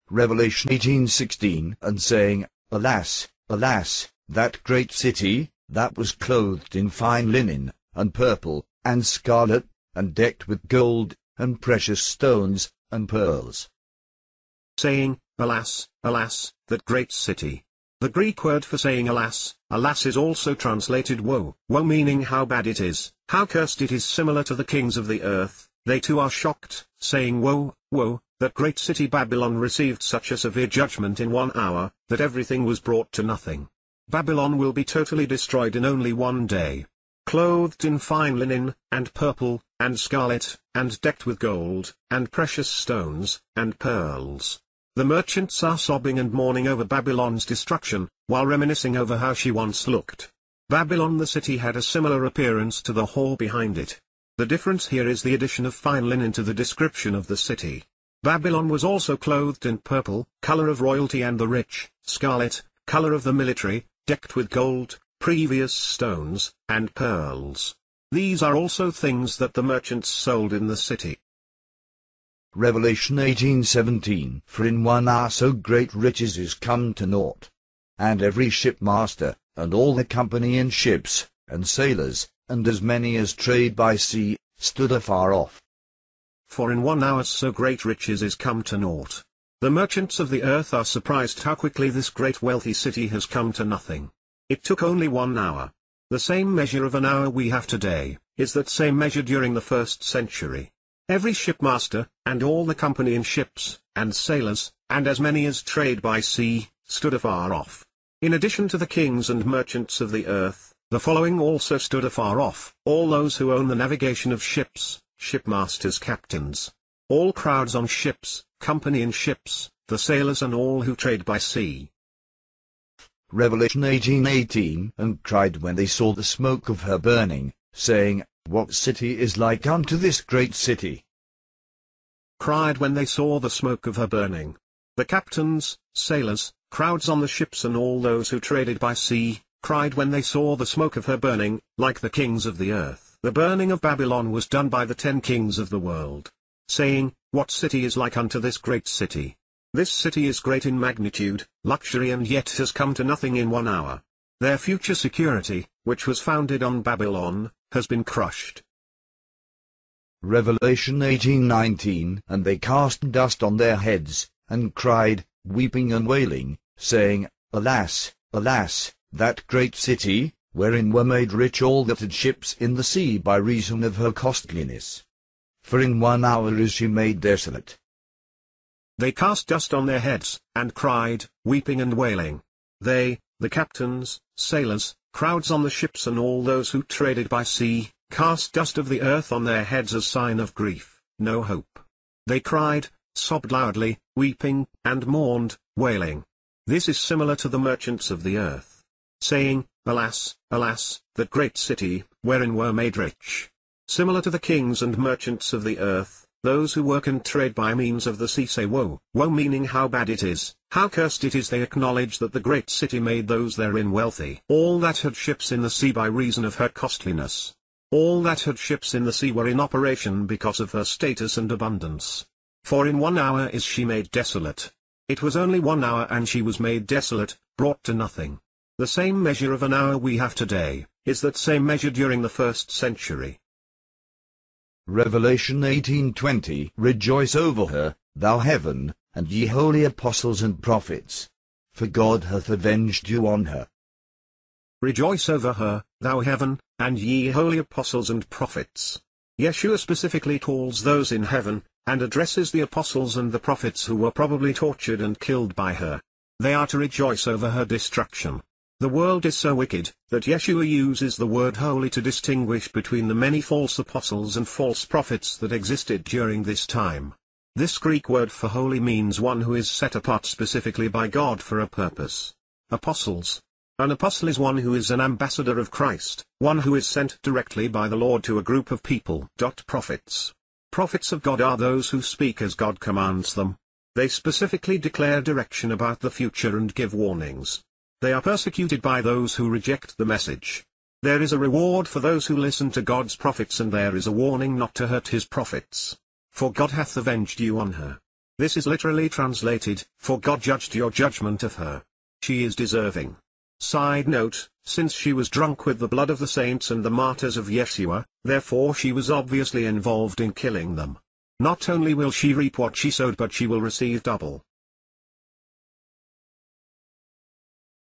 Revelation 18:16, and saying, Alas, alas, that great city, that was clothed in fine linen, and purple, and scarlet, and decked with gold, and precious stones, and pearls. Saying, Alas, alas, that great city. The Greek word for saying alas, alas is also translated woe, woe meaning how bad it is, how cursed it is, similar to the kings of the earth. They too are shocked, saying woe, woe, that great city Babylon received such a severe judgment in 1 hour, that everything was brought to nothing. Babylon will be totally destroyed in only 1 day. Clothed in fine linen, and purple, and scarlet, and decked with gold, and precious stones, and pearls. The merchants are sobbing and mourning over Babylon's destruction, while reminiscing over how she once looked. Babylon the city had a similar appearance to the whore behind it. The difference here is the addition of fine linen to the description of the city. Babylon was also clothed in purple, color of royalty, and the rich, scarlet, color of the military, decked with gold, precious stones, and pearls. These are also things that the merchants sold in the city. Revelation 18:17, For in 1 hour so great riches is come to naught. And every shipmaster, and all the company in ships, and sailors, and as many as trade by sea, stood afar off. For in 1 hour so great riches is come to naught. The merchants of the earth are surprised how quickly this great wealthy city has come to nothing. It took only 1 hour. The same measure of an hour we have today, is that same measure during the 1st century. Every shipmaster, and all the company in ships, and sailors, and as many as trade by sea, stood afar off. In addition to the kings and merchants of the earth, the following also stood afar off: all those who own the navigation of ships, shipmasters, captains, all crowds on ships, company in ships, the sailors, and all who trade by sea. Revelation 18:18, And cried when they saw the smoke of her burning, saying, What city is like unto this great city? Cried when they saw the smoke of her burning. The captains, sailors, crowds on the ships, and all those who traded by sea, cried when they saw the smoke of her burning, like the kings of the earth. The burning of Babylon was done by the 10 kings of the world. Saying, What city is like unto this great city? This city is great in magnitude, luxury, and yet has come to nothing in 1 hour. Their future security, which was founded on Babylon, has been crushed. Revelation 18:19, And they cast dust on their heads, and cried, weeping and wailing, saying, Alas, alas, that great city, wherein were made rich all that had ships in the sea by reason of her costliness. For in 1 hour is she made desolate. They cast dust on their heads, and cried, weeping and wailing. They, the captains, sailors, crowds on the ships, and all those who traded by sea, cast dust of the earth on their heads as sign of grief, no hope. They cried, sobbed loudly, weeping, and mourned, wailing. This is similar to the merchants of the earth. Saying, Alas, alas, that great city, wherein were made rich. Similar to the kings and merchants of the earth, those who work and trade by means of the sea say woe, woe meaning how bad it is, how cursed it is. They acknowledge that the great city made those therein wealthy. All that had ships in the sea by reason of her costliness. All that had ships in the sea were in operation because of her status and abundance. For in 1 hour is she made desolate. It was only 1 hour and she was made desolate, brought to nothing. The same measure of an hour we have today, is that same measure during the 1st century. Revelation 18:20, Rejoice over her, thou heaven, and ye holy apostles and prophets, for God hath avenged you on her. Rejoice over her, thou heaven, and ye holy apostles and prophets. Yeshua specifically calls those in heaven, and addresses the apostles and the prophets who were probably tortured and killed by her. They are to rejoice over her destruction. The world is so wicked, that Yeshua uses the word holy to distinguish between the many false apostles and false prophets that existed during this time. This Greek word for holy means one who is set apart specifically by God for a purpose. Apostles. An apostle is one who is an ambassador of Christ, one who is sent directly by the Lord to a group of people. Prophets. Prophets of God are those who speak as God commands them. They specifically declare direction about the future and give warnings. They are persecuted by those who reject the message. There is a reward for those who listen to God's prophets, and there is a warning not to hurt his prophets. For God hath avenged you on her. This is literally translated, for God judged your judgment of her. She is deserving. Side note, since she was drunk with the blood of the saints and the martyrs of Yeshua, therefore she was obviously involved in killing them. Not only will she reap what she sowed, but she will receive double.